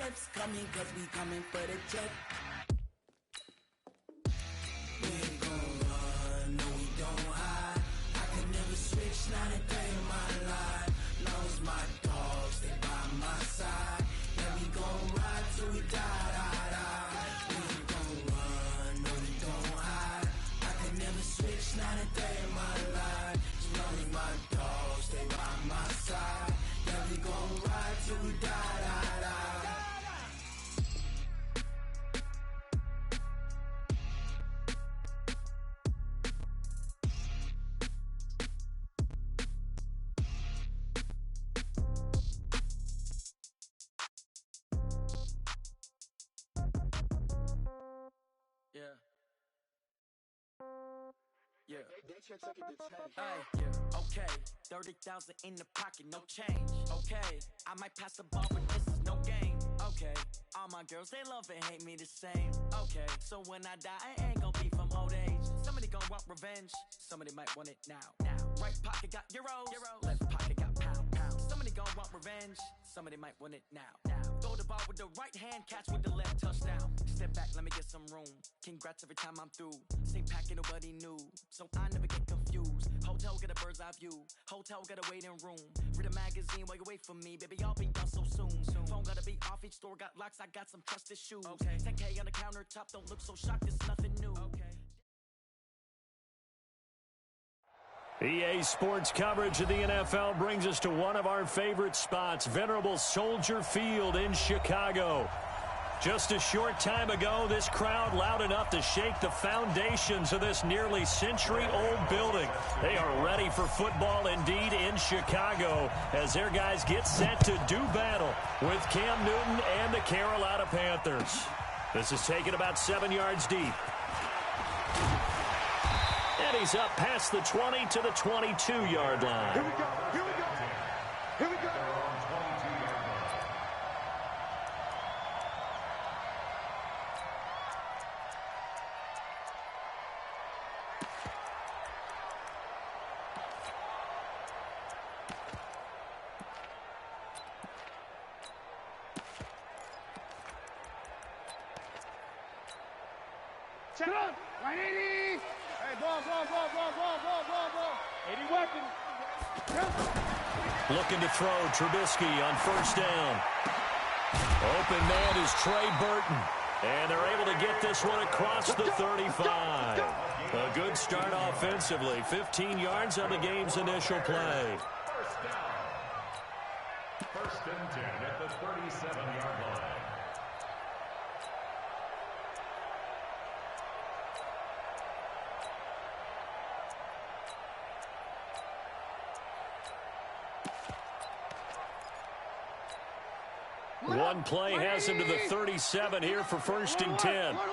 F's coming, cause we coming for the check. We ain't gon' run, no we don't hide. I can never switch, not a day in my life. Long as my dogs, they by my side. Yeah, we gon' ride till we die, die, die. We ain't gon' run, no we don't hide. I can never switch, not a day in my life. As long as my dogs, stay by my side. Yeah, we gon' ride till we die, die, die. Yeah. Yeah. Yeah. Okay. 30,000 in the pocket, no change. Okay. I might pass the ball, but this is no game. Okay. All my girls, they love and hate me the same. Okay. So when I die, I ain't gon' be from old age. Somebody gon' want revenge. Somebody might want it now. Right pocket got euros. Left pocket got pounds. Somebody gon' want revenge. Somebody might want it now. Throw the ball with the right hand, catch with the left, touchdown. Step back, let me get some room. Congrats every time I'm through. Stay packing, nobody knew, so I never get confused. Hotel get a bird's eye view. Hotel got a waiting room. Read a magazine while you wait for me, baby. I'll be done so soon. Phone gotta be off, each store got locks. I got some trusted shoes. Okay. 10K on the countertop, don't look so shocked. It's nothing new. Okay. EA Sports coverage of the NFL brings us to one of our favorite spots, venerable Soldier Field in Chicago. Just a short time ago, this crowd loud enough to shake the foundations of this nearly century-old building. They are ready for football indeed in Chicago as their guys get set to do battle with Cam Newton and the Carolina Panthers. This is taken about 7 yards deep. And he's up past the 20 to the 22-yard line. Here we go. Here we go. Here we go. Check it out. 180. Hey, ball. 80 weapons. Looking to throw, Trubisky on first down. Open man is Trey Burton. And they're able to get this one across the 35. A good start offensively. 15 yards on the game's initial play. First down. First and 10 at the 37-yard line. One play has him to the 37 here for first and 10. Let's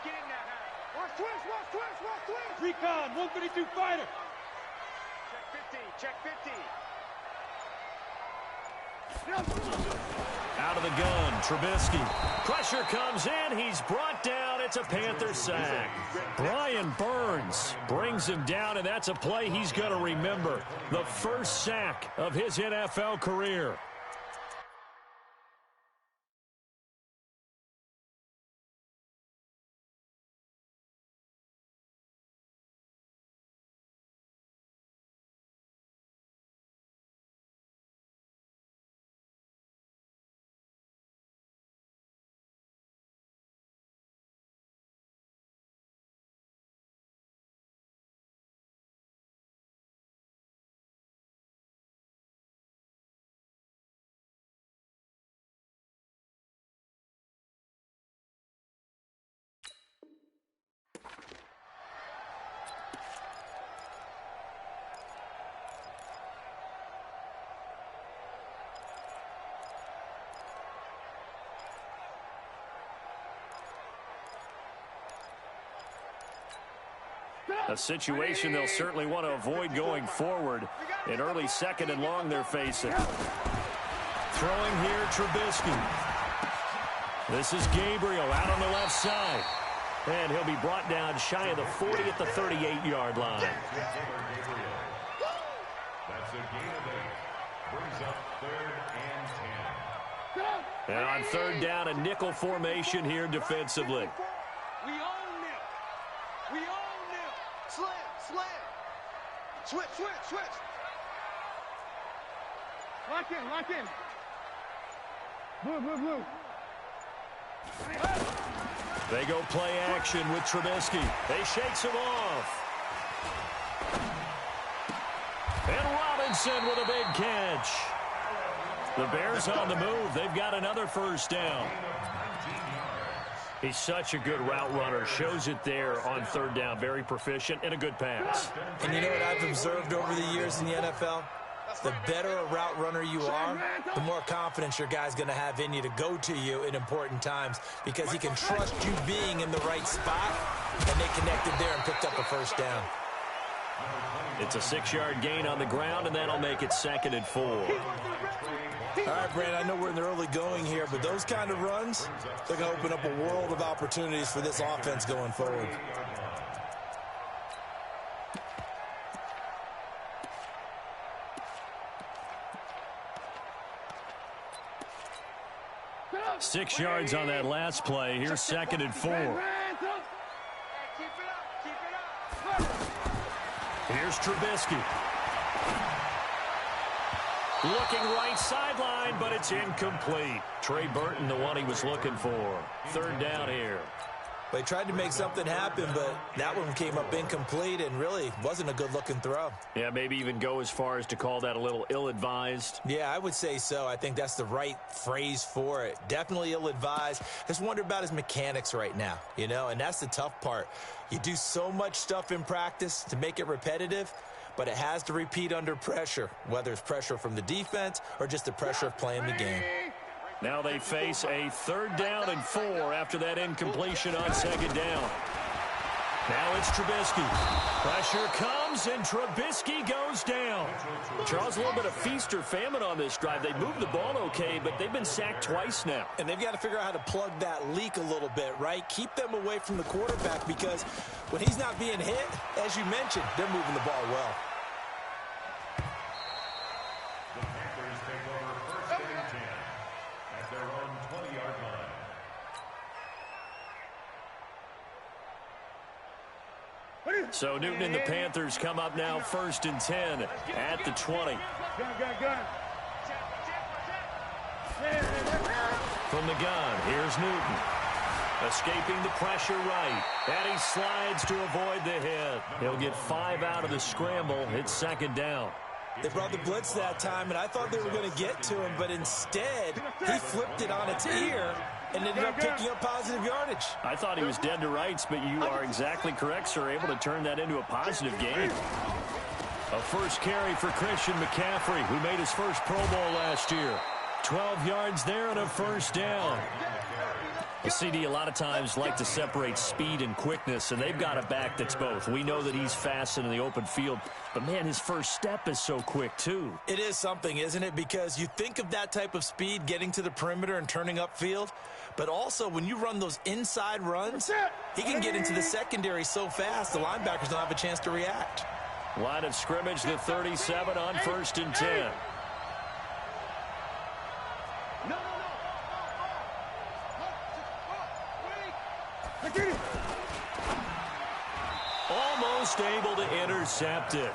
get in there. Watch twist. Recon, 132 fighter. Check 50. Out of the gun, Trubisky. Pressure comes in. He's brought down. It's a Panther sack. Brian Burns brings him down, and that's a play he's going to remember. The first sack of his NFL career. A situation they'll certainly want to avoid going forward. An early second and long they're facing. Throwing here, Trubisky. This is Gabriel out on the left side. And he'll be brought down shy of the 40 at the 38-yard line. That's a gain of 8. Brings up 3rd and 10. And on third down, a nickel formation here defensively. We own them. We own them. Slam. Switch. Lock in. Blue. They go play action with Trubisky. They shakes him off. And Robinson with a big catch. The Bears on the move. They've got another first down. He's such a good route runner. Shows it there on third down. Very proficient and a good pass. And you know what I've observed over the years in the NFL? The better a route runner you are, the more confidence your guy's going to have in you to go to you in important times because he can trust you being in the right spot, and they connected there and picked up a first down. It's a 6-yard gain on the ground, and that'll make it 2nd and 4. All right, Brandon, I know we're in the early going here, but those kind of runs, they're going to open up a world of opportunities for this offense going forward. Six yards on that last play. Here's 2nd and 4. Here's Trubisky. Looking right sideline, but it's incomplete. Trey Burton, the one he was looking for. Third down here. They tried to make something happen, but that one came up incomplete and really wasn't a good-looking throw. Yeah, maybe even go as far as to call that a little ill-advised. Yeah, I would say so. I think that's the right phrase for it. Definitely ill-advised. Just wonder about his mechanics right now, you know, and that's the tough part. You do so much stuff in practice to make it repetitive, but it has to repeat under pressure, whether it's pressure from the defense or just the pressure of playing the game. Now they face a 3rd down and 4 after that incompletion on 2nd down. Now it's Trubisky. Pressure comes, and Trubisky goes down. Charles, a little bit of feast or famine on this drive. They moved the ball okay, but they've been sacked twice now. And they've got to figure out how to plug that leak a little bit, right? Keep them away from the quarterback because when he's not being hit, as you mentioned, they're moving the ball well. The Panthers take over 1st and 10 at their own 20-yard line. So Newton and the Panthers come up now 1st and 10 at the 20. Gun. From the gun, here's Newton. Escaping the pressure right. And he slides to avoid the hit. He'll get 5 out of the scramble. It's 2nd down. They brought the blitz that time, and I thought they were going to get to him, but instead, he flipped it on its ear and ended up picking up positive yardage. I thought he was dead to rights, but you are exactly correct, sir. Able to turn that into a positive gain. A first carry for Christian McCaffrey, who made his first Pro Bowl last year. 12 yards there and a first down. The CD a lot of times like to separate speed and quickness, and they've got a back that's both. We know that he's fast in the open field, but, man, his first step is so quick, too. It is something, isn't it? Because you think of that type of speed getting to the perimeter and turning upfield, but also when you run those inside runs, he can get into the secondary so fast the linebackers don't have a chance to react. Line of scrimmage, the 37 on 1st and 10. Almost able to intercept it.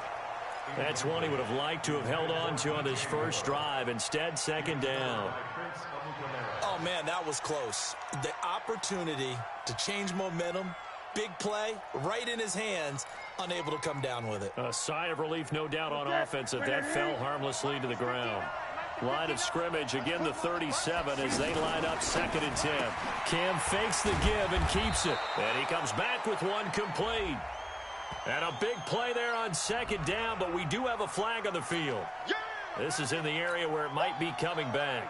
That's one he would have liked to have held on to on his first drive. Instead, 2nd down. Oh, man, that was close. The opportunity to change momentum, big play, right in his hands, unable to come down with it. A sigh of relief, no doubt, on offense that fell harmlessly to the ground. Line of scrimmage, again the 37 as they line up 2nd and 10. Cam fakes the give and keeps it. And he comes back with one complete. And a big play there on 2nd down, but we do have a flag on the field. This is in the area where it might be coming back.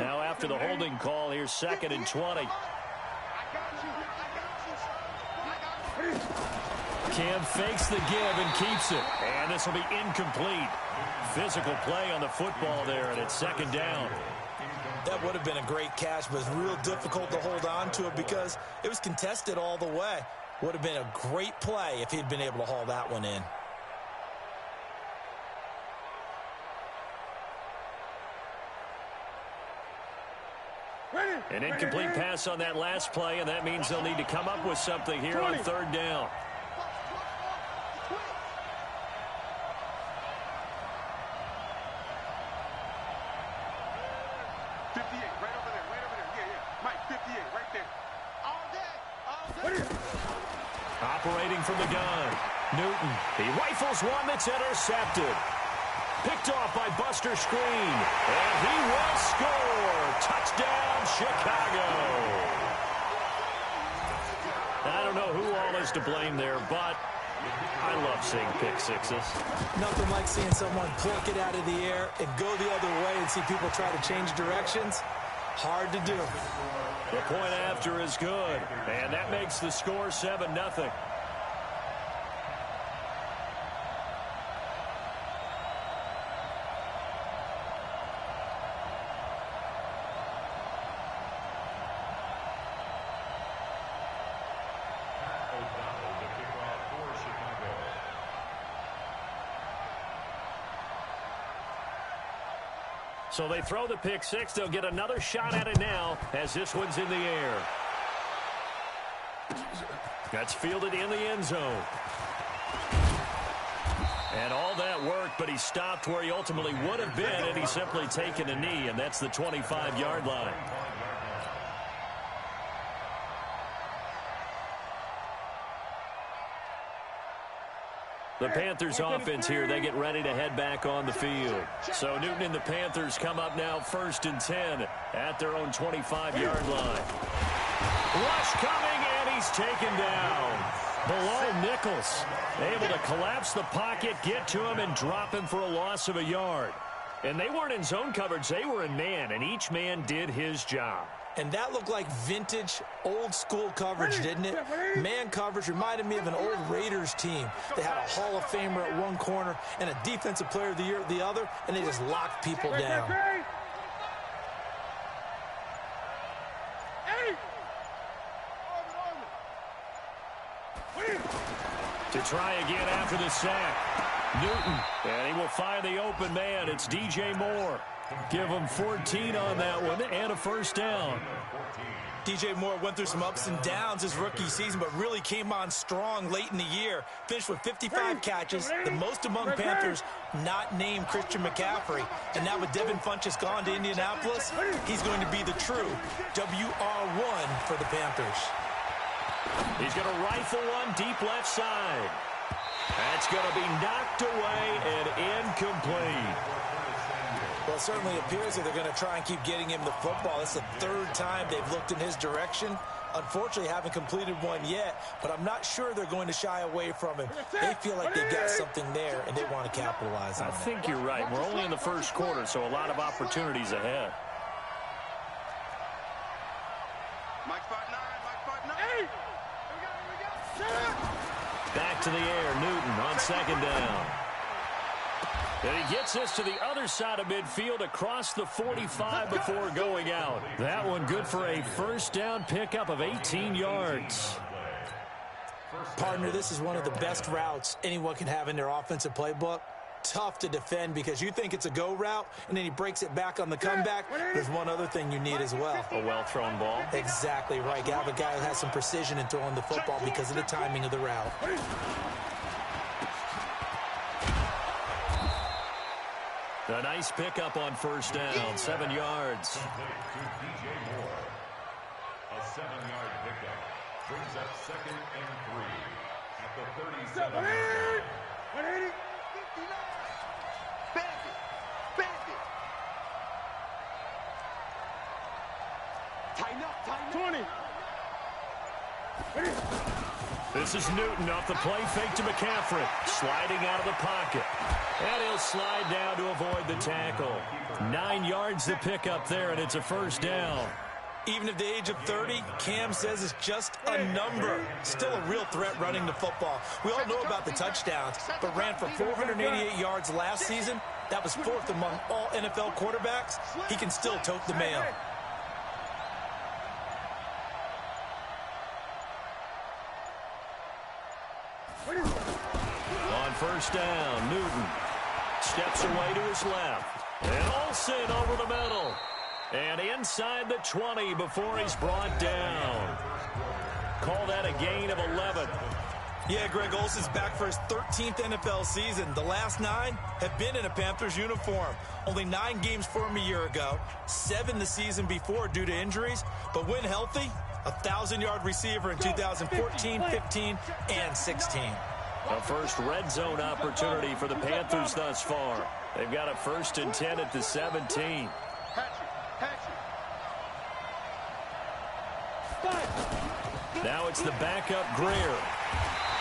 Now after the holding call, here's 2nd and 20. Cam fakes the give and keeps it. And this will be incomplete. Physical play on the football there, and it's 2nd down. That would have been a great catch, but it's real difficult to hold on to it because it was contested all the way. Would have been a great play if he'd been able to haul that one in. An incomplete pass on that last play, and that means they'll need to come up with something here on third down. Operating from the gun, Newton. He rifles one that's intercepted. Picked off by Buster Screen. And he will score. Touchdown, Chicago. I don't know who all is to blame there, but I love seeing pick sixes. Nothing like seeing someone pluck it out of the air and go the other way and see people try to change directions. Hard to do. The point after is good, and that makes the score 7-0. So they throw the pick six. They'll get another shot at it now as this one's in the air. That's fielded in the end zone. And all that worked, but he stopped where he ultimately would have been had he simply taken a knee, and that's the 25-yard line. The Panthers offense here, they get ready to head back on the field. So Newton and the Panthers come up now 1st and 10 at their own 25-yard line. Rush coming, and he's taken down. Below Nichols, able to collapse the pocket, get to him, and drop him for a loss of a yard. And they weren't in zone coverage, they were in man, and each man did his job. And that looked like vintage, old-school coverage, didn't it? Man coverage reminded me of an old Raiders team. They had a Hall of Famer at one corner and a Defensive Player of the Year at the other, and they just locked people down. To try again after the sack. Newton, and he will find the open man. It's DJ Moore. Give him 14 on that one and a first down. DJ Moore went through some ups and downs his rookie season, but really came on strong late in the year. Finished with 55 catches, the most among Panthers not named Christian McCaffrey. And now with Devin Funchess gone to Indianapolis, he's going to be the true WR1 for the Panthers. He's going to rifle one deep left side. That's going to be knocked away and incomplete. Well, it certainly appears that they're going to try and keep getting him the football. It's the third time they've looked in his direction. Unfortunately, haven't completed one yet, but I'm not sure they're going to shy away from him. They feel like they've got something there, and they want to capitalize on it. I think you're right. We're only in the first quarter, so a lot of opportunities ahead. Back to the air, Newton on second down. And he gets this to the other side of midfield across the 45 before going out. That one good for a first down pickup of 18 yards. Partner, this is one of the best routes anyone can have in their offensive playbook. Tough to defend because you think it's a go route, and then he breaks it back on the comeback. There's one other thing you need as well. A well-thrown ball. Exactly right. You have a guy who has some precision in throwing the football because of the timing of the route. A nice pickup on first down, 7 yards. A 7-yard pickup brings up 2nd and 3 at the 37-yard line. 180. Tighten up, tighten up. 20. This is Newton off the play fake to McCaffrey. Sliding out of the pocket. And he'll slide down to avoid the tackle. 9 yards to pick up there, and it's a first down. Even at the age of 30, Cam says it's just a number. Still a real threat running the football. We all know about the touchdowns, but ran for 488 yards last season. That was 4th among all NFL quarterbacks. He can still tote the mail. On first down, Newton steps away to his left. And Olsen over the middle. And inside the 20 before he's brought down. Call that a gain of 11. Yeah, Greg Olsen's back for his 13th NFL season. The last 9 have been in a Panthers uniform. Only 9 games for him a year ago, 7 the season before due to injuries. But when healthy, a 1,000-yard receiver in 2014, 15, and 16. A first red zone opportunity for the Panthers thus far. They've got a 1st and 10 at the 17. Now it's the backup Greer.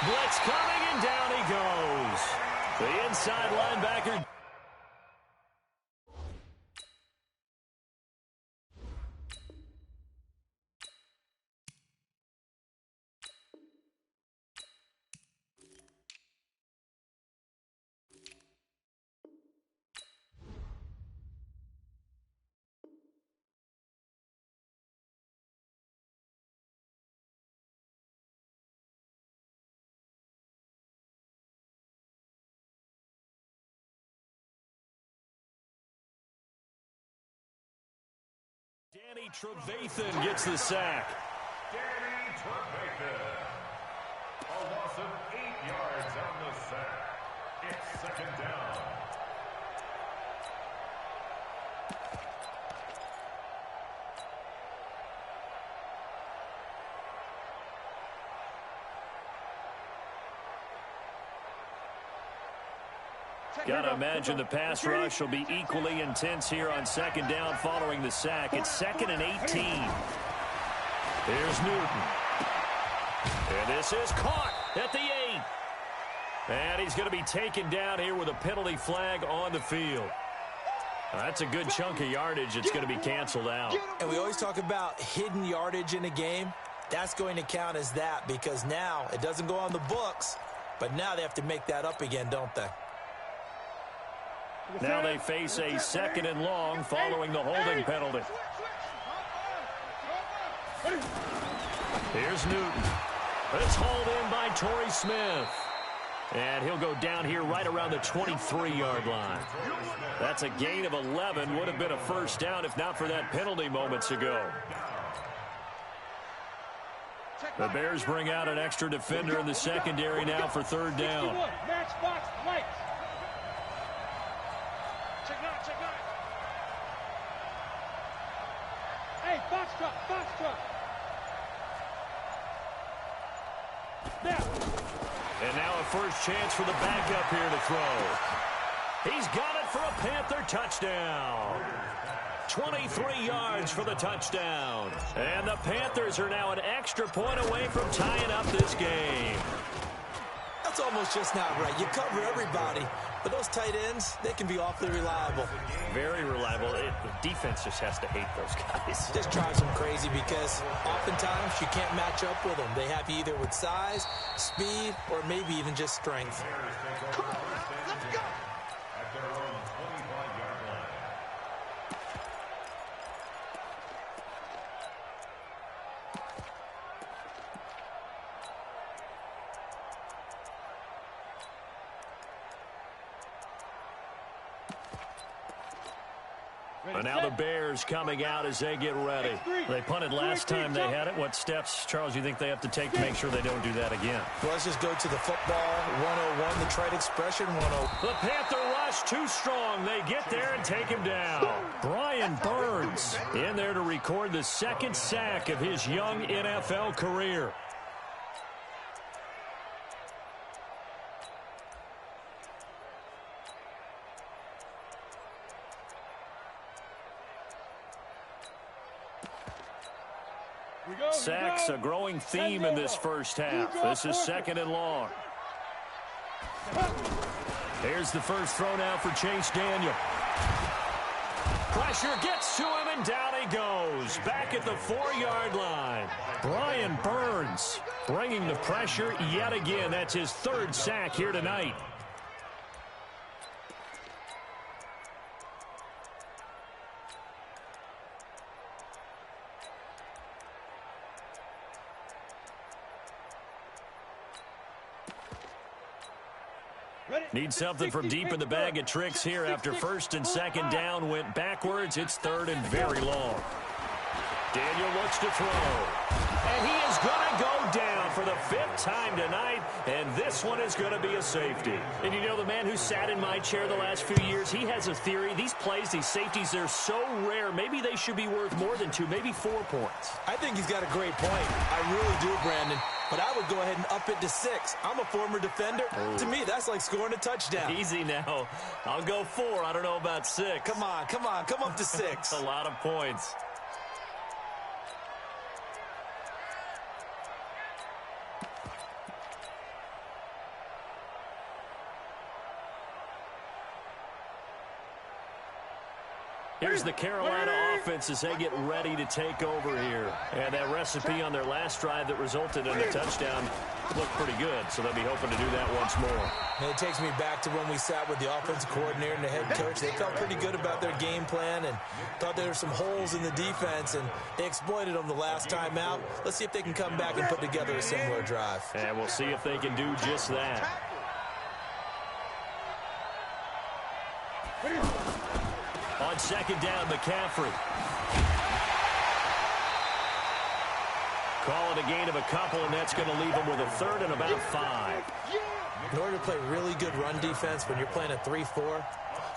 Blitz coming, and down he goes. The inside linebacker. Danny Trevathan gets the sack. Danny Trevathan. A loss of 8 yards on the sack. It's 2nd down. Got to imagine the pass rush will be equally intense here on 2nd down following the sack. It's 2nd and 18. Here's Newton. And this is caught at the 8. And he's going to be taken down here with a penalty flag on the field. That's a good chunk of yardage. It's going to be canceled out. And we always talk about hidden yardage in a game. That's going to count as that because now it doesn't go on the books, but now they have to make that up again, don't they? Now they face a 2nd and long following the holding penalty. Here's Newton. It's hauled in by Torrey Smith. And he'll go down here right around the 23-yard line. That's a gain of 11. Would have been a 1st down if not for that penalty moments ago. The Bears bring out an extra defender in the secondary now for 3rd down. Match box, right. Check nine. Hey, box truck. And now a first chance for the backup here to throw. He's got it for a Panther touchdown. 23 yards for the touchdown. And the Panthers are now an extra point away from tying up this game. That's almost just not right. You cover everybody, but those tight ends, they can be awfully reliable. Very reliable. The defense just has to hate those guys. Just drives them crazy because oftentimes you can't match up with them. They have you either with size, speed, or maybe even just strength. Come on, let's go. At their own 25-yard line. And now the Bears coming out as they get ready. They punted last time they had it. What steps, Charles, you think they have to take to make sure they don't do that again? Well, let's just go to the football 101, the trite expression 101. The Panther rush too strong. They get there and take him down. Brian Burns in there to record the 2nd sack of his young NFL career. Sacks, a growing theme in this first half. This is 2nd and long. Here's the first throw now for Chase Daniel. Pressure gets to him, and down he goes. Back at the 4-yard line. Brian Burns bringing the pressure yet again. That's his 3rd sack here tonight. Ready? Need something from deep in the bag of tricks here after first and second down went backwards. It's third and very long. Daniel looks to throw. And he is going to go down for the 5th time tonight, and this one is going to be a safety. And you know, the man who sat in my chair the last few years, he has a theory. These plays, these safeties, they're so rare. Maybe they should be worth more than 2, maybe 4 points. I think he's got a great point. I really do, Brandon. But I would go ahead and up it to 6. I'm a former defender. To me, that's like scoring a touchdown. Easy now. I'll go 4. I don't know about 6. Come on. Come up to 6. A lot of points. Here's the Carolina offense as they get ready to take over here. And that recipe on their last drive that resulted in a touchdown looked pretty good, so they'll be hoping to do that once more. And it takes me back to when we sat with the offensive coordinator and the head coach. They felt pretty good about their game plan and thought there were some holes in the defense, and they exploited them the last time out. Let's see if they can come back and put together a similar drive. And we'll see if they can do just that. On second down, McCaffrey. Call it a gain of a couple, and that's going to leave them with a 3rd and about 5. In order to play really good run defense when you're playing a 3-4,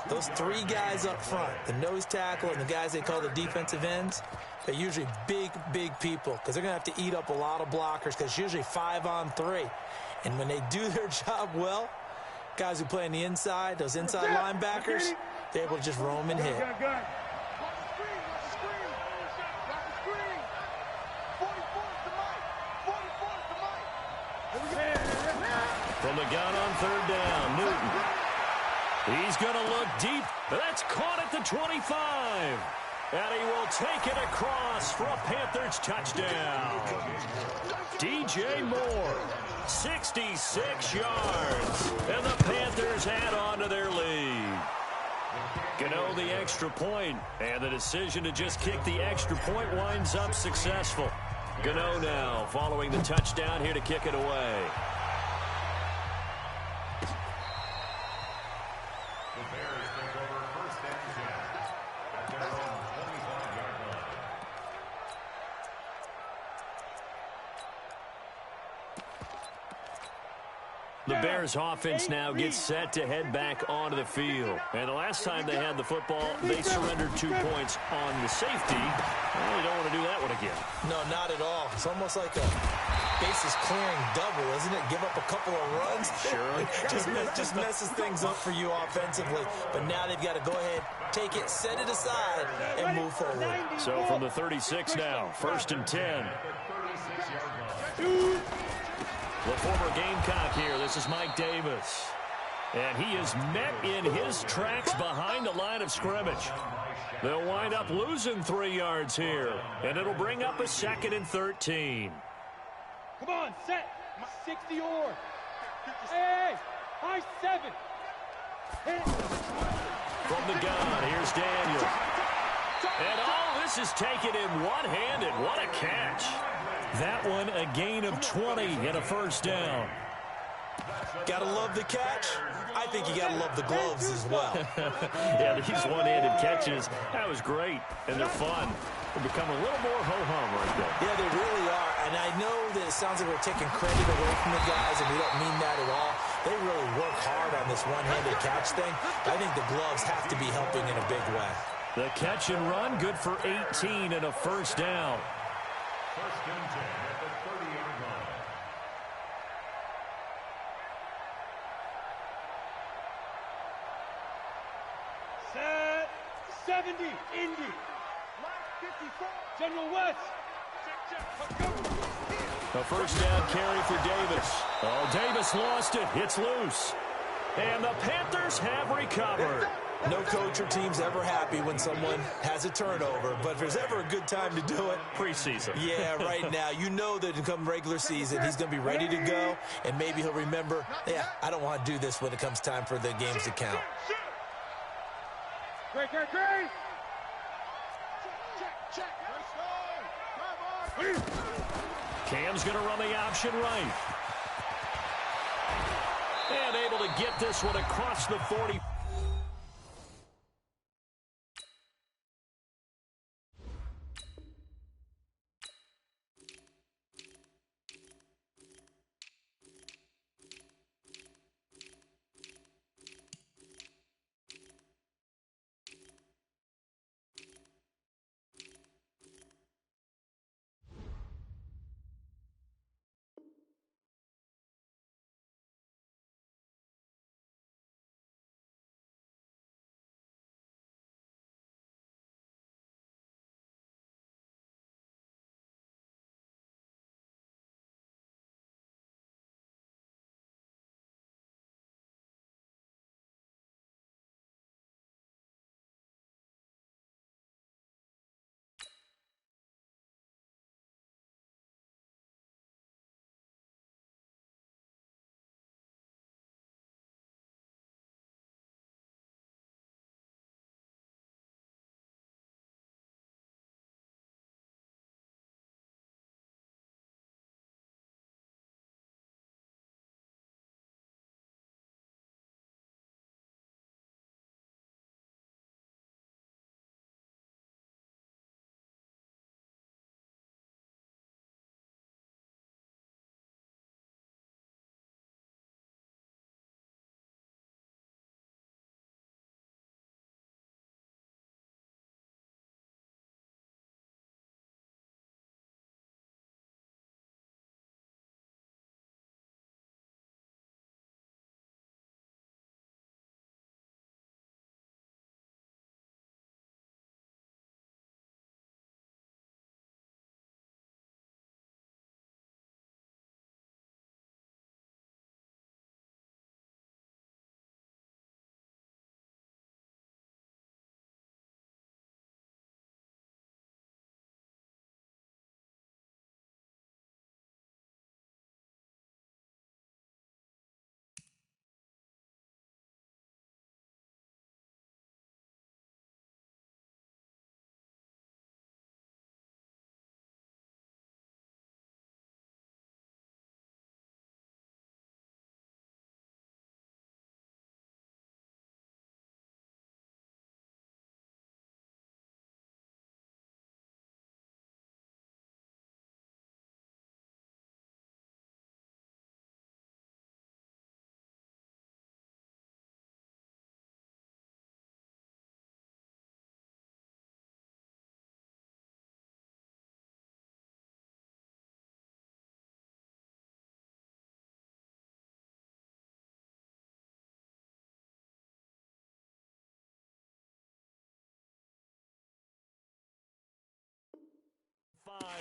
those 3 guys up front, the nose tackle and the guys they call the defensive ends, they're usually big people because they're going to have to eat up a lot of blockers because it's usually 5 on 3. And when they do their job well, guys who play on the inside, those inside linebackers, they're able to just roam and hit. From the gun on 3rd down, Newton. He's going to look deep. That's caught at the 25. And he will take it across for a Panthers touchdown. DJ Moore, 66 yards. And the Panthers add on to their lead. Gano the extra point, and the decision to just kick the extra point winds up successful. Gano now following the touchdown here to kick it away. The Bears take over 1st and 10 at their own 25-yard line. The Bears offense now gets set to head back onto the field. And the last time they had the football, they surrendered 2 points on the safety. Well, you don't want to do that one again. No, not at all. It's almost like a bases clearing double, isn't it? Give up a couple of runs. Sure. just messes things up for you offensively. But now they've got to go ahead, take it, set it aside, and move forward. So from the 36 now, 1st and 10. The former Gamecock here. This is Mike Davis. And he is met in his tracks behind the line of scrimmage. They'll wind up losing 3 yards here. And it'll bring up a 2nd and 13. Come on, set. 60 or. Hey, high 7. Hit. From the gun, here's Daniel. And all this is taken in one-handed. What a catch. That one a gain of 20 and a 1st down. Gotta love the catch. I think you gotta love the gloves as well. Yeah, these one-handed catches, that was great. And they're fun. They become a little more ho-hum right there. Yeah, they really are. And I know that it sounds like we're taking credit away from the guys, and we don't mean that at all. They really work hard on this one-handed catch thing. I think the gloves have to be helping in a big way. The catch and run, good for 18 and a 1st down. 1st and 10 at the 30-yard line. Set. 70. Indy. General West. A 1st down carry for Davis. Oh, Davis lost it. It's loose. And the Panthers have recovered. No coach or team's ever happy when someone has a turnover, but if there's ever a good time to do it, Preseason. Yeah, right now. You know that come regular season, he's going to be ready to go, and maybe he'll remember, yeah, I don't want to do this when it comes time for the games to count. Great. Check. Cam's going to run the option right. And able to get this one across the 40.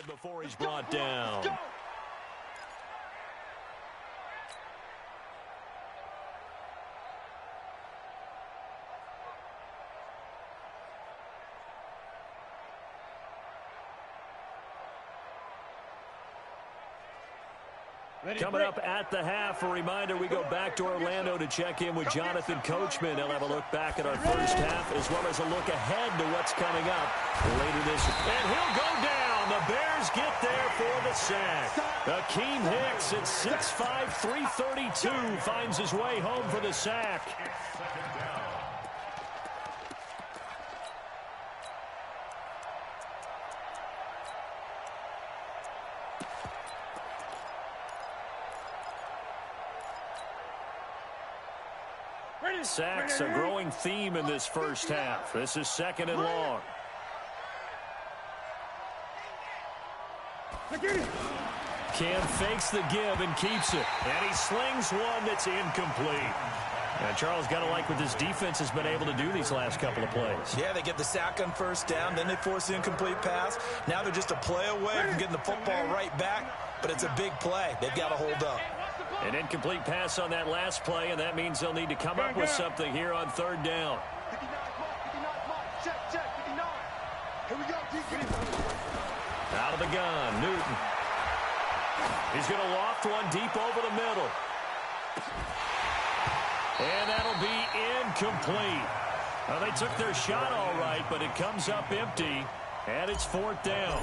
Before he's brought down. Coming up at the half, a reminder, we go back to Orlando to check in with Jonathan Coachman. He'll have a look back at our first half as well as a look ahead to what's coming up later this. And he'll go down. The Bears get there for the sack. Akeem Hicks at 6'5", 332 finds his way home for the sack. Sacks, a growing theme in this first half. This is 2nd and long. Cam fakes the give and keeps it. And he slings one that's incomplete. And Charles, got to like what this defense has been able to do these last couple of plays. Yeah, they get the sack on first down, then they force the incomplete pass. Now they're just a play away from getting the football right back, but it's a big play. They've got to hold up. An incomplete pass on that last play, and that means they'll need to come up with something here on 3rd down. 59, check, 59. Here we go, out of the gun, Newton. He's going to loft one deep over the middle. And that'll be incomplete. Well, they took their shot all right, but it comes up empty, and it's 4th down.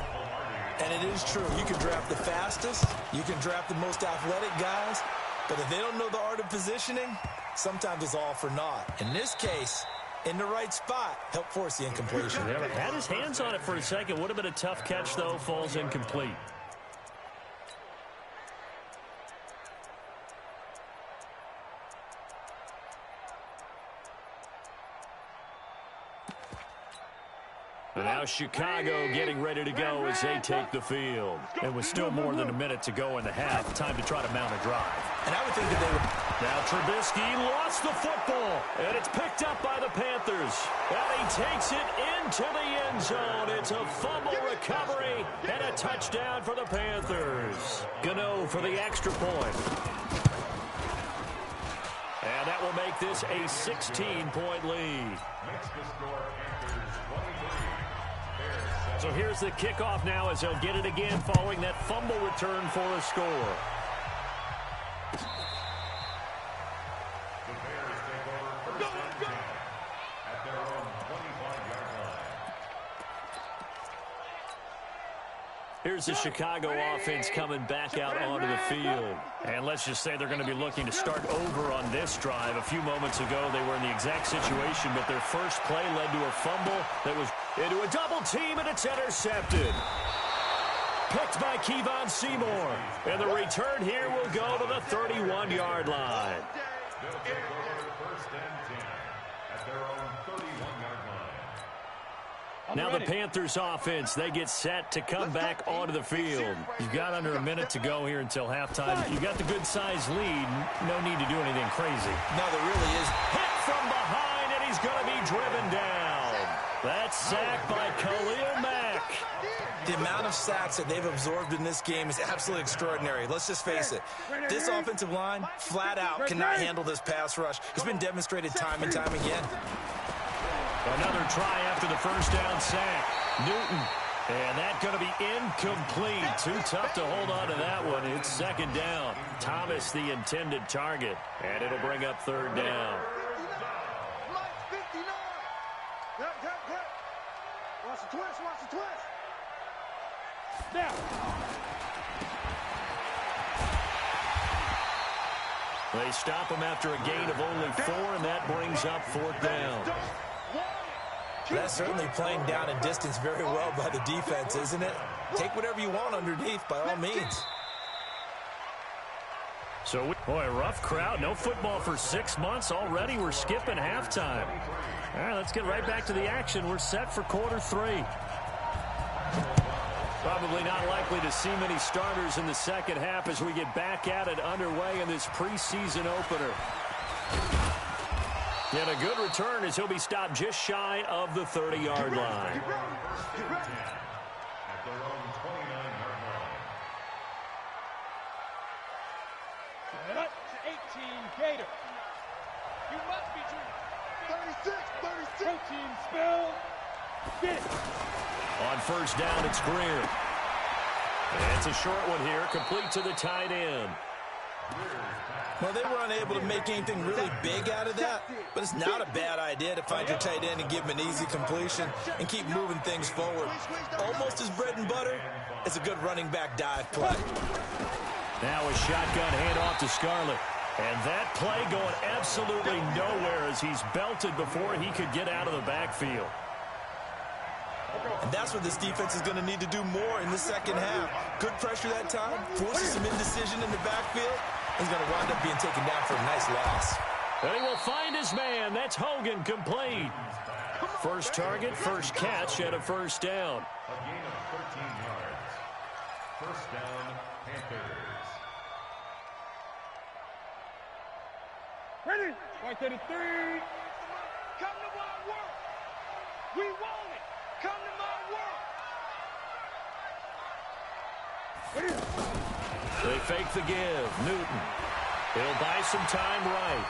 And it is true. You can draft the fastest. You can draft the most athletic guys. But if they don't know the art of positioning, sometimes it's all for naught. In this case, in the right spot, help force the incompletion. Had his hands on it for a second. Would have been a tough catch, though. Falls incomplete. And now Chicago getting ready to go as they take the field. It was still more than a minute to go in the half. Time to try to mount a drive. And I would think that they would. Now Trubisky lost the football, and it's picked up by the Panthers. And he takes it into the end zone. It's a fumble recovery and a touchdown for the Panthers. Gano for the extra point. And that will make this a 16-point lead. So here's the kickoff now as they'll get it again following that fumble return for a score. The Bears take over first and 10 at their own 25-yard line. Here's the Chicago offense coming back out onto the field. And let's just say they're going to be looking to start over on this drive. A few moments ago, they were in the exact situation, but their first play led to a fumble that was into a double team, and it's intercepted. Picked by Kevon Seymour. And the return here will go to the 31-yard line. They'll take over first and 10 at their own 31-yard line. Now the Panthers offense, they get set to come back onto the field. You've got under a minute to go here until halftime. You've got the good-sized lead. No need to do anything crazy. No, there really is. Hit from behind, and he's going to be driven down. That's sacked by Khalil Mack. The amount of sacks that they've absorbed in this game is absolutely extraordinary. Let's just face it. This offensive line, flat out, cannot handle this pass rush. It's been demonstrated time and time again. Another try after the first down sack. Newton. And that's going to be incomplete. Too tough to hold on to that one. It's second down. Thomas, the intended target. And it'll bring up third down. Watch the twist, watch the twist. Now. They stop him after a gain of only 4, and that brings up fourth down. That's certainly playing down and distance very well by the defense, isn't it? Take whatever you want underneath, by all means. So, boy, rough crowd. No football for 6 months. Already we're skipping halftime. All right, let's get right back to the action. We're set for quarter 3. Probably not likely to see many starters in the second half as we get back at it underway in this preseason opener. And a good return as he'll be stopped just shy of the 30-yard line. At their own 29-yard line. 18 Gator. You must be dreaming. 36. Protein spill. Get it. On first down, it's Greer. And it's a short one here, complete to the tight end. Well, they were unable to make anything really big out of that, but it's not a bad idea to find your tight end and give him an easy completion and keep moving things forward. Almost his bread and butter, it's a good running back dive play. Now a shotgun handoff to Scarlett. And that play going absolutely nowhere as he's belted before he could get out of the backfield. And that's what this defense is going to need to do more in the second half. Good pressure that time, forces some indecision in the backfield. He's going to wind up being taken down for a nice loss. And he will find his man. That's Hogan, complete. First target, first catch, and a first down. A gain of 13 yards. First down, Panthers. Ready? 533. Come to my world. We want it. Come to my world. They fake the give. Newton. He'll buy some time right.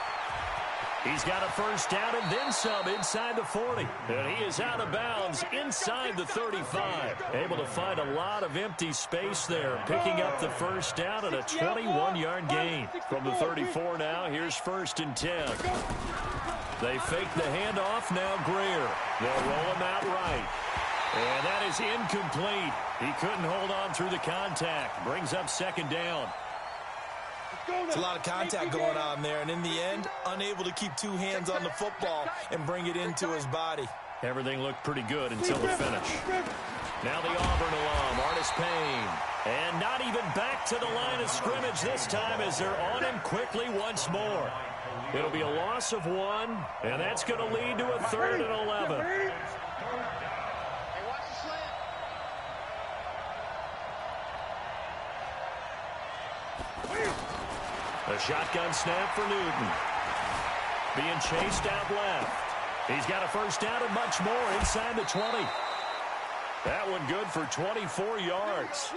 He's got a first down and then some inside the 40. And he is out of bounds inside the 35. Able to find a lot of empty space there. Picking up the first down and a 21-yard gain. From the 34 now, here's first and 10. They fake the handoff, now Greer. They'll roll him out right. And that is incomplete. He couldn't hold on through the contact. Brings up second down. It's a lot of contact going on there, and in the end, unable to keep two hands on the football and bring it into his body. Everything looked pretty good until the finish. Now the Auburn alum, Artis Payne. And not even back to the line of scrimmage this time as they're on him quickly once more. It'll be a loss of 1, and that's going to lead to a 3rd and 11. A shotgun snap for Newton. Being chased out left. He's got a first down and much more inside the 20. That one good for 24 yards.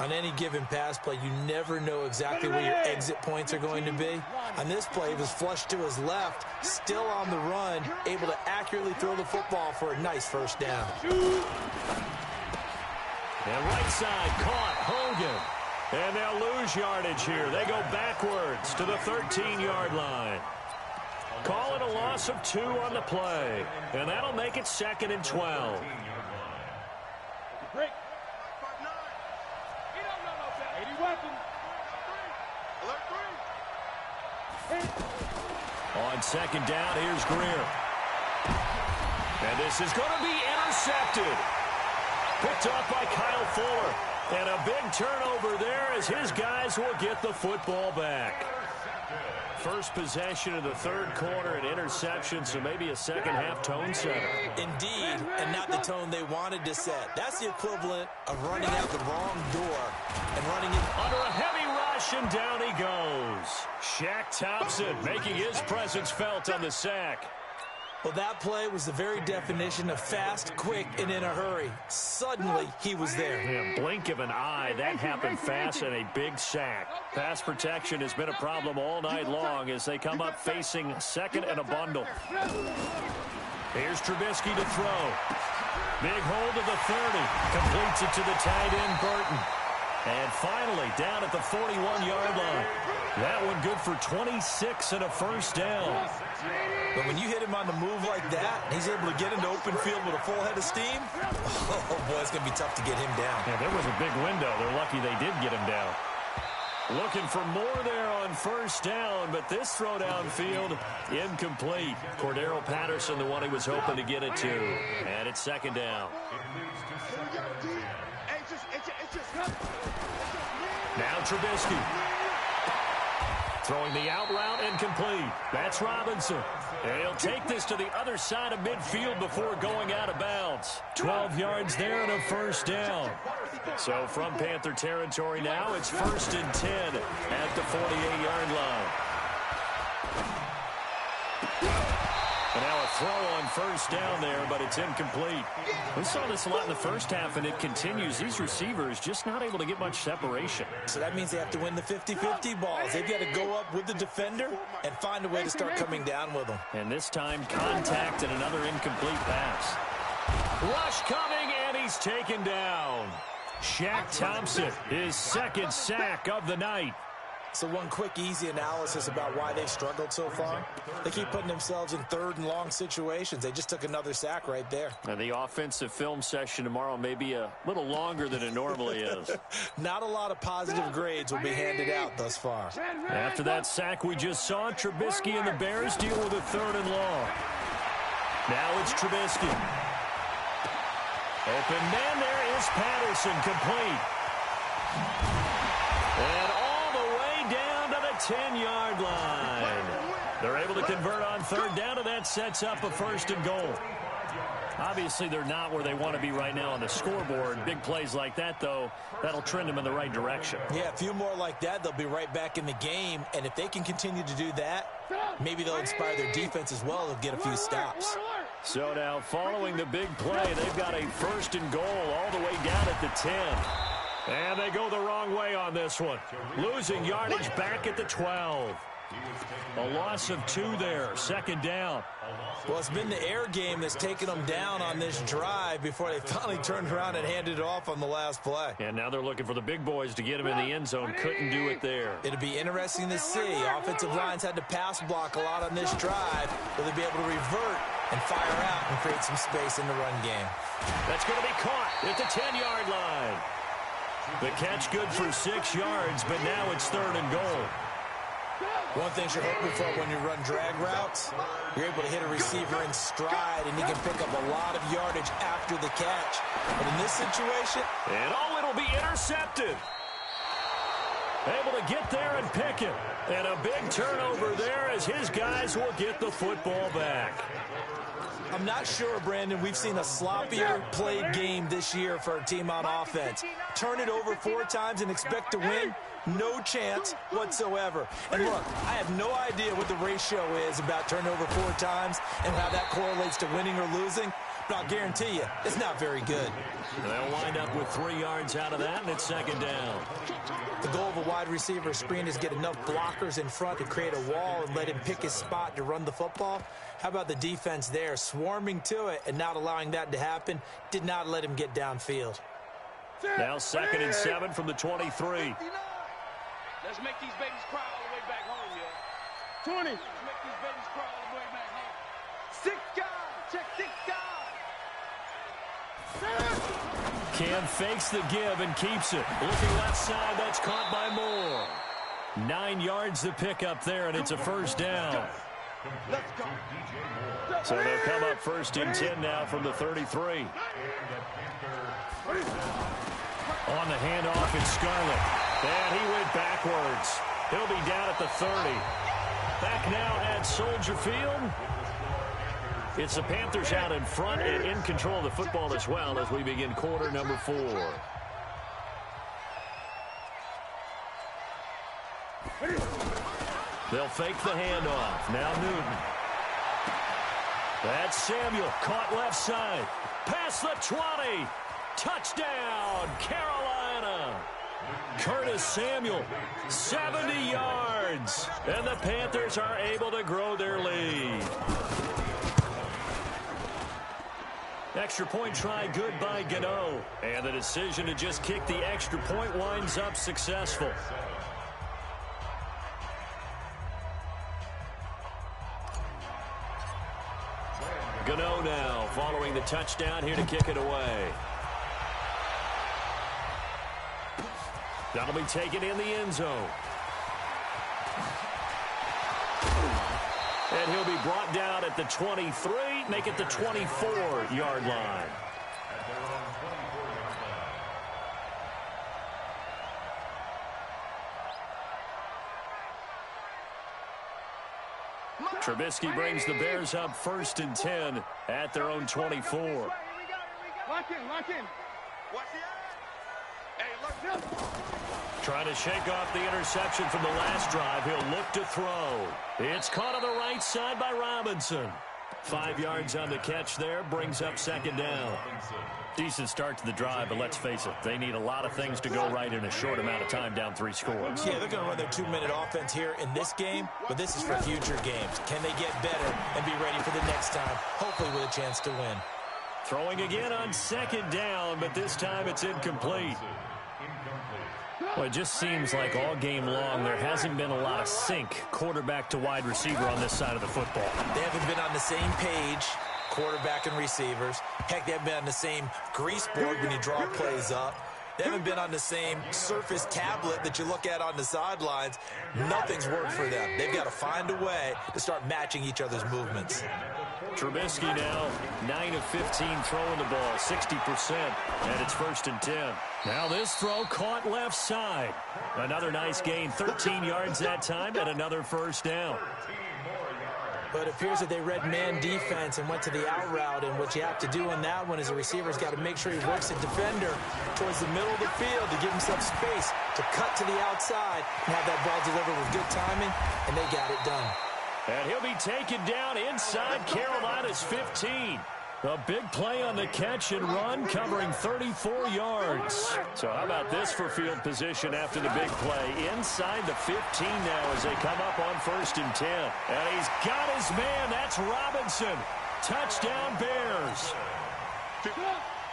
On any given pass play, you never know exactly where your exit points are going to be. On this play, he was flushed to his left, still on the run, able to accurately throw the football for a nice first down. And right side caught Hogan. And they'll lose yardage here. They go backwards to the 13-yard line. Call it a loss of 2 on the play. And that'll make it 2nd and 12. Break. On 2nd down, here's Greer. And this is going to be intercepted. Picked off by Kyle Fuller. And a big turnover there as his guys will get the football back. First possession of the 3rd quarter, an interception, so maybe a second-half tone setter. Indeed, and not the tone they wanted to set. That's the equivalent of running out the wrong door and running in under a heavy rush, and down he goes. Shaq Thompson making his presence felt on the sack. Well, that play was the very definition of fast, quick, and in a hurry. Suddenly, he was there. Yeah, blink of an eye, that happened fast, and a big sack. Pass protection has been a problem all night long as they come up facing 2nd and a bundle. Here's Trubisky to throw. Big hold of the 30. Completes it to the tight end, Burton. And finally, down at the 41-yard line. That one good for 26 and a first down. But when you hit him on the move like that, he's able to get into open field with a full head of steam, oh, boy, it's going to be tough to get him down. Yeah, there was a big window. They're lucky they did get him down. Looking for more there on first down, but this throw downfield, incomplete. Cordero Patterson, the one he was hoping to get it to. And it's 2nd down. Now Trubisky. Throwing the out route incomplete. That's Robinson. And he'll take this to the other side of midfield before going out of bounds. 12 yards there and a first down. So from Panther territory now, it's 1st and 10 at the 48-yard line. And now a throw on first down there, but it's incomplete. We saw this a lot in the first half, and it continues. These receivers just not able to get much separation. So that means they have to win the 50-50 balls. They've got to go up with the defender and find a way to start coming down with them. And this time, contact and another incomplete pass. Rush coming, and he's taken down. Shaq Thompson, his 2nd sack of the night. So one quick, easy analysis about why they've struggled so far. They keep putting themselves in 3rd and long situations. They just took another sack right there. And the offensive film session tomorrow may be a little longer than it normally is. Not a lot of positive grades will be handed out thus far. After that sack we just saw, Trubisky and the Bears deal with a 3rd and long. Now it's Trubisky. Open man, there is Patterson, complete. And all the way down to the 10-yard line. They're able to convert on 3rd down, and that sets up a 1st and goal. Obviously, they're not where they want to be right now on the scoreboard. Big plays like that, though, that'll trend them in the right direction. Yeah, a few more like that, they'll be right back in the game. And if they can continue to do that, maybe they'll inspire their defense as well. They'll get a few stops. So now, following the big play, they've got a 1st and goal all the way down at the 10. And they go the wrong way on this one. Losing yardage back at the 12. A loss of 2 there, 2nd down. Well, it's been the air game that's taken them down on this drive before they finally turned around and handed it off on the last play. And now they're looking for the big boys to get him in the end zone. Couldn't do it there. It'll be interesting to see. Offensive lines had to pass block a lot on this drive. Will they be able to revert and fire out and create some space in the run game? That's going to be caught at the 10-yard line. The catch good for 6 yards, but now it's 3rd and goal. One thing you're hoping for when you run drag routes, you're able to hit a receiver in stride, and he can pick up a lot of yardage after the catch. But in this situation... And it'll be intercepted. Able to get there and pick it. And a big turnover there as his guys will get the football back. I'm not sure, Brandon, we've seen a sloppier played game this year for our team on offense. Turn it over 4 times and expect to win? No chance whatsoever. And look, I have no idea what the ratio is about turnover 4 times and how that correlates to winning or losing, but I'll guarantee you, it's not very good. They'll wind up with 3 yards out of that, and it's 2nd down. The goal of a wide receiver screen is get enough blockers in front to create a wall and let him pick his spot to run the football. How about the defense there, swarming to it and not allowing that to happen? Did not let him get downfield. Now 2nd and 7 from the 23. Let's make these babies cry all the way back home, yo. 20. Let's make these babies cry all the way back home. 6 guys. Check 6 guys. Cam fakes the give and keeps it. Looking left side, that's caught by Moore. 9 yards to pick up there, and it's a 1st down. Let's go. So they'll come up 1st and 10 now from the 33. On the handoff, it's Scarlett. And he went backwards. He'll be down at the 30. Back now at Soldier Field. It's the Panthers out in front and in control of the football as well as we begin quarter number 4. They'll fake the handoff. Now Newton. That's Samuel. Caught left side. Past the 20. Touchdown, Carolina. Curtis Samuel, 70 yards. And the Panthers are able to grow their lead. Extra point try good by Gano. And the decision to just kick the extra point winds up successful. Gano now following the touchdown here to kick it away. That'll be taken in the end zone. And he'll be brought down at the 23, make it the 24-yard line. Trubisky brings the Bears up 1st and 10 at their own 24. Lock in, lock in. Watch the eye. Hey, look this. Trying to shake off the interception from the last drive. He'll look to throw. It's caught on the right side by Robinson. 5 yards on the catch there, brings up 2nd down. Decent start to the drive, but let's face it, they need a lot of things to go right in a short amount of time down 3 scores. Yeah, they're going to run their 2-minute offense here in this game, but this is for future games. Can they get better and be ready for the next time, hopefully with a chance to win? Throwing again on 2nd down, but this time it's incomplete. Well, it just seems like all game long there hasn't been a lot of sync quarterback to wide receiver on this side of the football. They haven't been on the same page, quarterback and receivers. Heck, they haven't been on the same grease board when you draw plays up. They haven't been on the same Surface tablet that you look at on the sidelines. Nothing's worked for them. They've got to find a way to start matching each other's movements. Trubisky now 9 of 15 throwing the ball, 60%, and it's 1st and 10. Now this throw caught left side. Another nice gain, 13 yards that time, and another 1st down. But it appears that they read man defense and went to the out route, and what you have to do on that one is the receiver's got to make sure he works the defender towards the middle of the field to give himself space to cut to the outside and have that ball delivered with good timing, and they got it done. And he'll be taken down inside Carolina's 15. A big play on the catch and run, covering 34 yards. So how about this for field position after the big play? Inside the 15 now as they come up on 1st and 10. And he's got his man. That's Robinson. Touchdown Bears.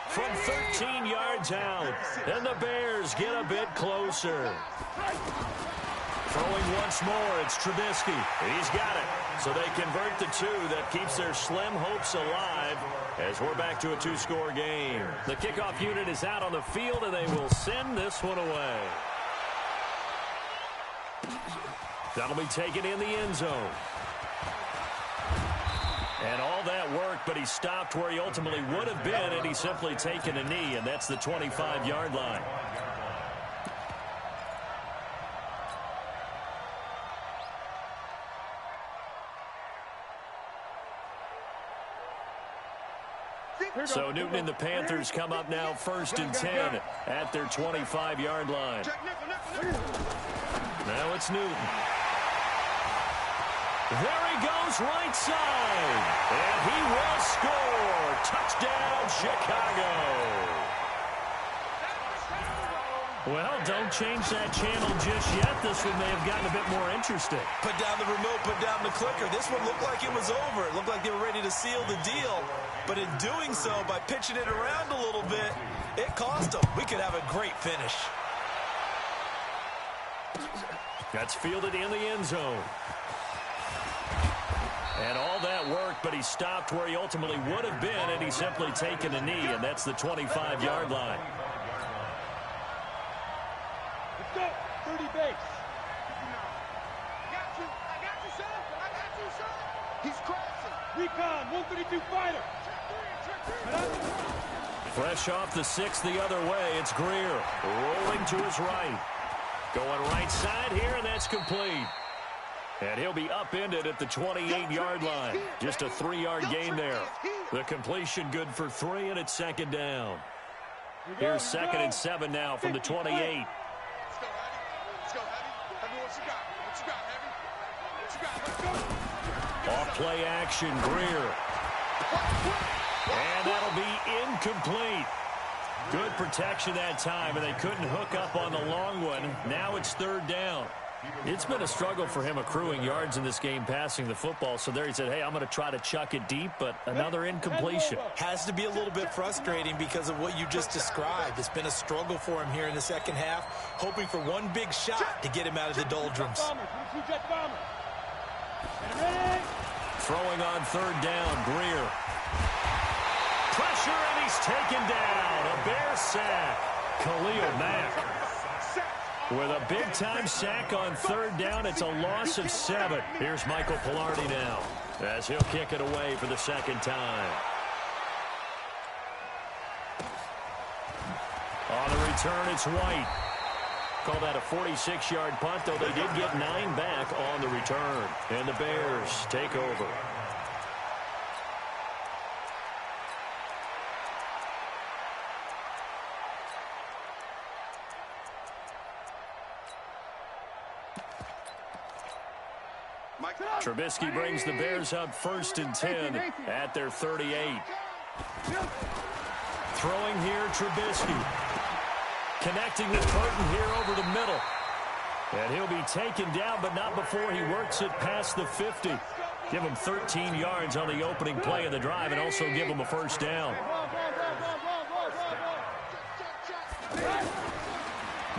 From 13 yards out. And the Bears get a bit closer. Throwing once more, it's Trubisky. He's got it. So they convert the two. That keeps their slim hopes alive as we're back to a two-score game. The kickoff unit is out on the field, and they will send this one away. That'll be taken in the end zone. And all that work, but he stopped where he ultimately would have been, and he's simply taken a knee, and that's the 25-yard line. So Newton and the Panthers come up now 1st and 10 at their 25-yard line. Now it's Newton. There he goes, right side. And he will score. Touchdown, Chicago. Well, don't change that channel just yet. This one may have gotten a bit more interesting. Put down the remote, put down the clicker. This one looked like it was over. It looked like they were ready to seal the deal. But in doing so, by pitching it around a little bit, it cost them. We could have a great finish. That's fielded in the end zone. And all that work, but he stopped where he ultimately would have been, and he's simply taken a knee, and that's the 25-yard line. Let's go. 30 base. I got you, son. I got you, son. He's crashing. Recon, 132 fighter. Fresh off the 6 the other way, it's Greer. Rolling to his right. Going right side here, and that's complete. And he'll be upended at the 28-yard line. Just a 3-yard gain there. The completion good for 3, and it's 2nd down. Here's 2nd and 7 now from the 28. Let's go, Heavy. Let's go, Heavy. Heavy, what you got? What you got, Heavy? What you got? Let's go. Off play action, Greer. And that'll be incomplete. Good protection that time, and they couldn't hook up on the long one. Now it's 3rd down. It's been a struggle for him accruing yards in this game passing the football. So there he said, hey, I'm going to try to chuck it deep, but another incompletion. Has to be a little bit frustrating because of what you just described. It's been a struggle for him here in the second half, hoping for one big shot to get him out of the doldrums. Throwing on 3rd down, Greer. Pressure, and he's taken down. A Bear sack. Khalil Mack with a big-time sack on 3rd down. It's a loss of 7. Here's Michael Pilardi now as he'll kick it away for the 2nd time. On the return, it's White. Call that a 46-yard punt, though they did get 9 back on the return. And the Bears take over. Trubisky brings the Bears up 1st and 10 at their 38. Throwing here, Trubisky. Connecting with Burton here over the middle. And he'll be taken down, but not before he works it past the 50. Give him 13 yards on the opening play of the drive and also give him a 1st down.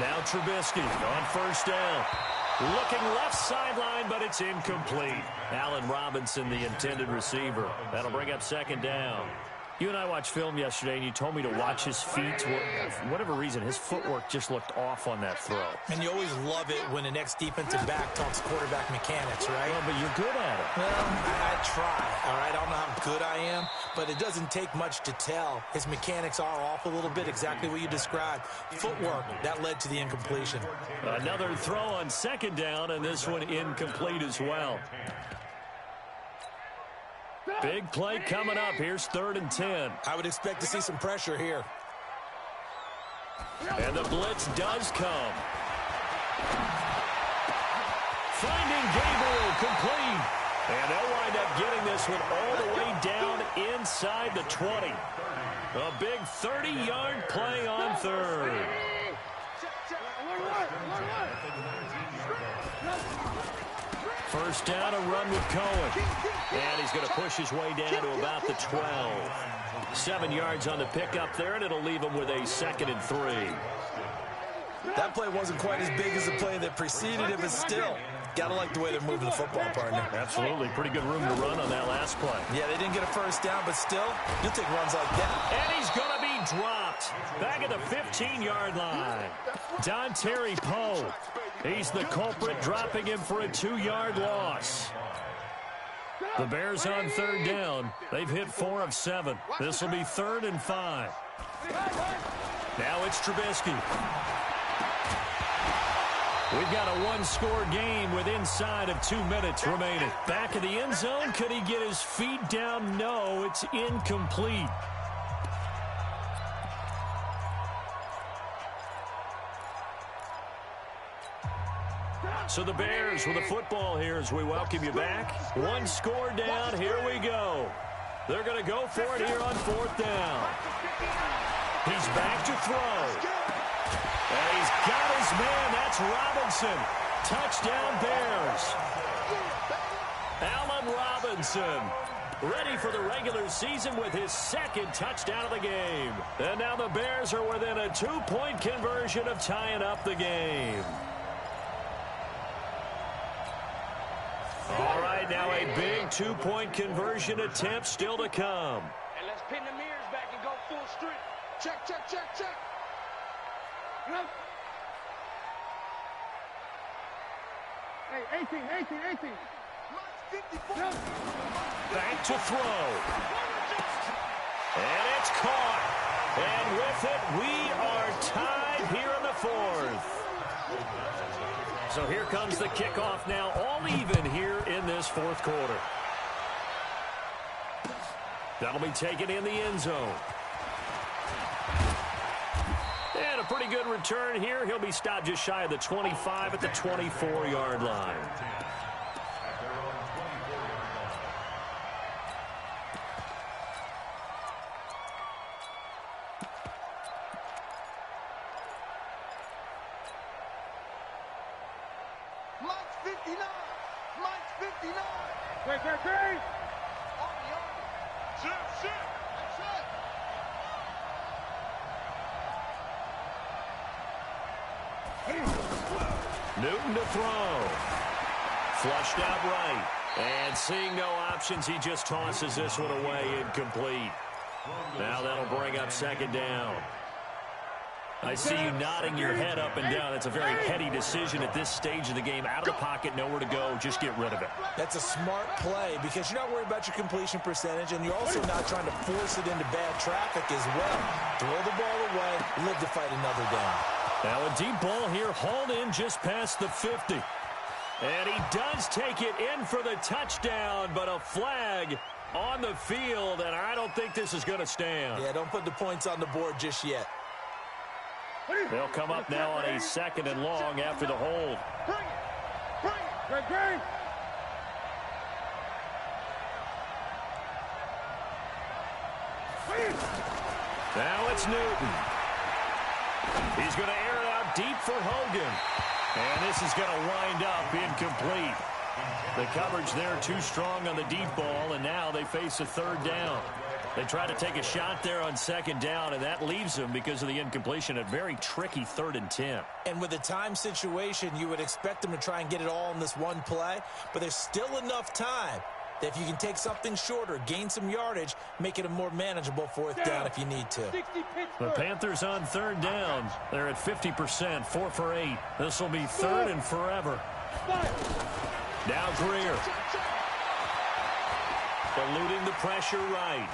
Now Trubisky on 1st down. Looking left sideline, but it's incomplete. Allen Robinson, the intended receiver. That'll bring up 2nd down. You and I watched film yesterday, and you told me to watch his feet. For whatever reason, his footwork just looked off on that throw. And you always love it when the next defensive back talks quarterback mechanics, right? Well, but you're good at it. Well, I try, all right? I don't know how good I am, but it doesn't take much to tell. His mechanics are off a little bit, exactly what you described. Footwork, that led to the incompletion. Another throw on 2nd down, and this one incomplete as well. Big play coming up. Here's 3rd and 10. I would expect to see some pressure here. And the blitz does come. Finding Gabriel, complete. And they'll wind up getting this one all the way down inside the 20. A big 30-yard play on 3rd. First down, a run with Cohen. And he's going to push his way down to about the 12. 7 yards on the pickup there, and it'll leave him with a 2nd and 3. That play wasn't quite as big as the play that preceded it, but still, Gotta like the way they're moving the football, partner. Absolutely. Pretty good room to run on that last play. Yeah, they didn't get a first down, but still, you'll take runs like that. And he's going to be dropped back at the 15-yard line. Dontari Poe. He's the culprit, dropping him for a 2-yard loss. The Bears on third down. They've hit 4 of 7. This will be 3rd and 5. Now it's Trubisky. We've got a one-score game with inside of 2 minutes remaining. Back in the end zone. Could he get his feet down? No, it's incomplete. So the Bears with the football here as we welcome you back. One score down. Here we go. They're going to go for it here on 4th down. He's back to throw. And he's got his man. That's Robinson. Touchdown Bears. Allen Robinson ready for the regular season with his 2nd touchdown of the game. And now the Bears are within a 2-point conversion of tying up the game. All right, now a big 2-point conversion attempt still to come. And let's pin the mirrors back and go full strength. Check, check, check, check. Hey, 18. Back to throw. And it's caught. And with it, we are tied here in the 4th. So here comes the kickoff now, all even here in this 4th quarter. That'll be taken in the end zone. And a pretty good return here. He'll be stopped just shy of the 25 at the 24-yard line. Newton to throw. Flushed out right. And seeing no options, he just tosses this one away, incomplete. Now that'll bring up 2nd down. I see you nodding your head up and down. It's a very heady decision at this stage of the game. Out of the pocket, nowhere to go. Just get rid of it. That's a smart play because you're not worried about your completion percentage, and you're also not trying to force it into bad traffic as well. Throw the ball away, live to fight another down. Now a deep ball here, hauled in just past the 50. And he does take it in for the touchdown, but a flag on the field, and I don't think this is going to stand. Yeah, don't put the points on the board just yet. They'll come up now on a 2nd and long after the hold. Bring it. Now it's Newton. He's going to air it out deep for Hogan. And this is going to wind up incomplete. The coverage there too strong on the deep ball, and now they face a 3rd down. They try to take a shot there on 2nd down, and that leaves them, because of the incompletion, a very tricky 3rd and 10. And with a time situation, you would expect them to try and get it all in this one play, but there's still enough time that if you can take something shorter, gain some yardage, make it a more manageable 4th down if you need to. The Panthers on 3rd down. They're at 50%, 4 for 8. This will be 3rd and forever. Now Greer. Eluding the pressure right.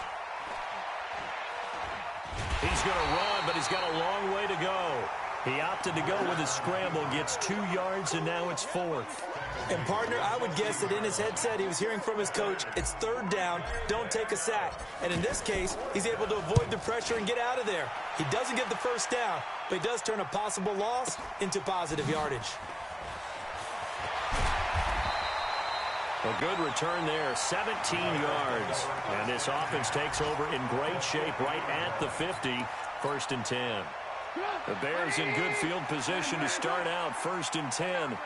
He's going to run, but he's got a long way to go. He opted to go with his scramble, gets 2 yards, and now it's 4th. And, partner, I would guess that in his headset he was hearing from his coach, it's 3rd down, don't take a sack. And in this case, he's able to avoid the pressure and get out of there. He doesn't get the 1st down, but he does turn a possible loss into positive yardage. A good return there, 17 yards. And this offense takes over in great shape right at the 50, 1st and 10. The Bears in good field position to start out 1st and 10.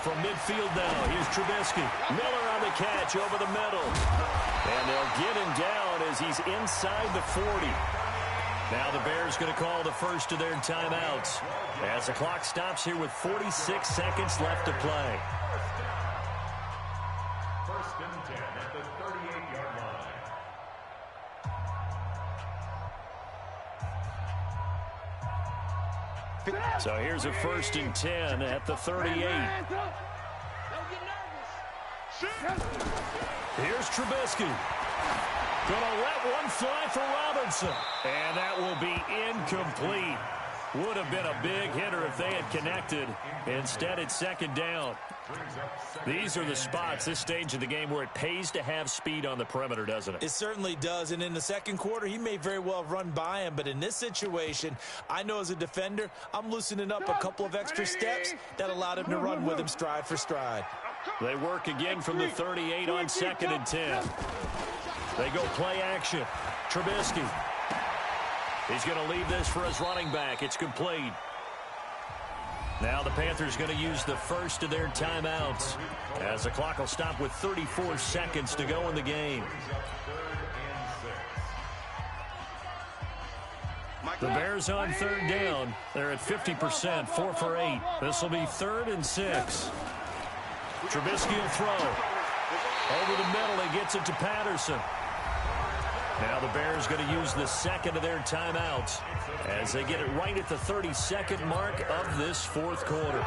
From midfield now, here's Trubisky. Miller on the catch over the middle. And they'll get him down as he's inside the 40. Now the Bears going to call the first of their timeouts as the clock stops here with 46 seconds left to play. First and 10 at the 38-yard line. So here's a first and 10 at the 38. Here's Trubisky. Gonna let one fly for Robinson. And that will be incomplete. Would have been a big hitter if they had connected. Instead, it's second down. These are the spots, this stage of the game, where it pays to have speed on the perimeter, doesn't it? It certainly does. And in the second quarter, he may very well run by him. But in this situation, I know as a defender, I'm loosening up a couple of extra steps that allowed him to run with him stride for stride. They work again from the 38 on second and 10. They go play action. Trubisky. He's going to leave this for his running back. It's complete. Now the Panthers going to use the first of their timeouts as the clock will stop with 34 seconds to go in the game. The Bears on third down. They're at 50%, 4 for 8. This will be 3rd and 6. Trubisky will throw. Over the middle, he gets it to Patterson. Now the Bears going to use the second of their timeouts as they get it right at the 32nd mark of this fourth quarter.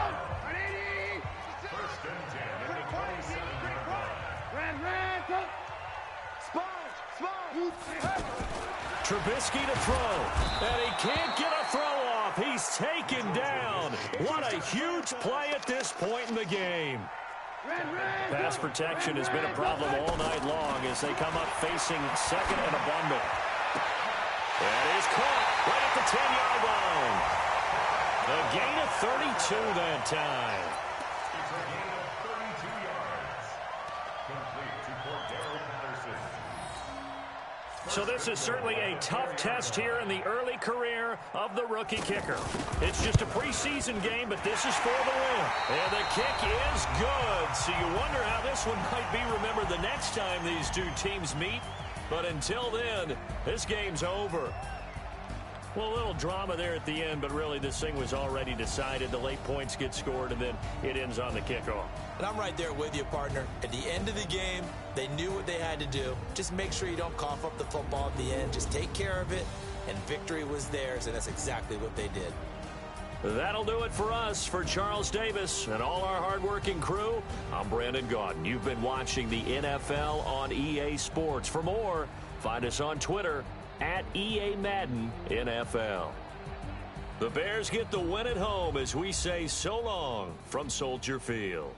First and 10 at the 27-yard line. Trubisky to throw. And he can't get a throw off. He's taken down. What a huge play at this point in the game. Pass protection has been a problem all night long as they come up facing second and abundant. That is caught right at the 10-yard line. The gain of 32 that time. It's a gain of 32 yards. Complete to Cordero Patterson. So this is certainly a tough test here in the early career of the rookie kicker. It's just a preseason game, but this is for the win. And the kick is good. So you wonder how this one might be remembered the next time these two teams meet. But until then, this game's over. Well, a little drama there at the end, but really this thing was already decided. The late points get scored, and then it ends on the kickoff. And I'm right there with you, partner. At the end of the game, they knew what they had to do. Just make sure you don't cough up the football at the end. Just take care of it, and victory was theirs, and that's exactly what they did. That'll do it for us. For Charles Davis and all our hardworking crew, I'm Brandon Gaudin. You've been watching the NFL on EA Sports. For more, find us on Twitter at EA Madden NFL. The Bears get the win at home as we say so long from Soldier Field.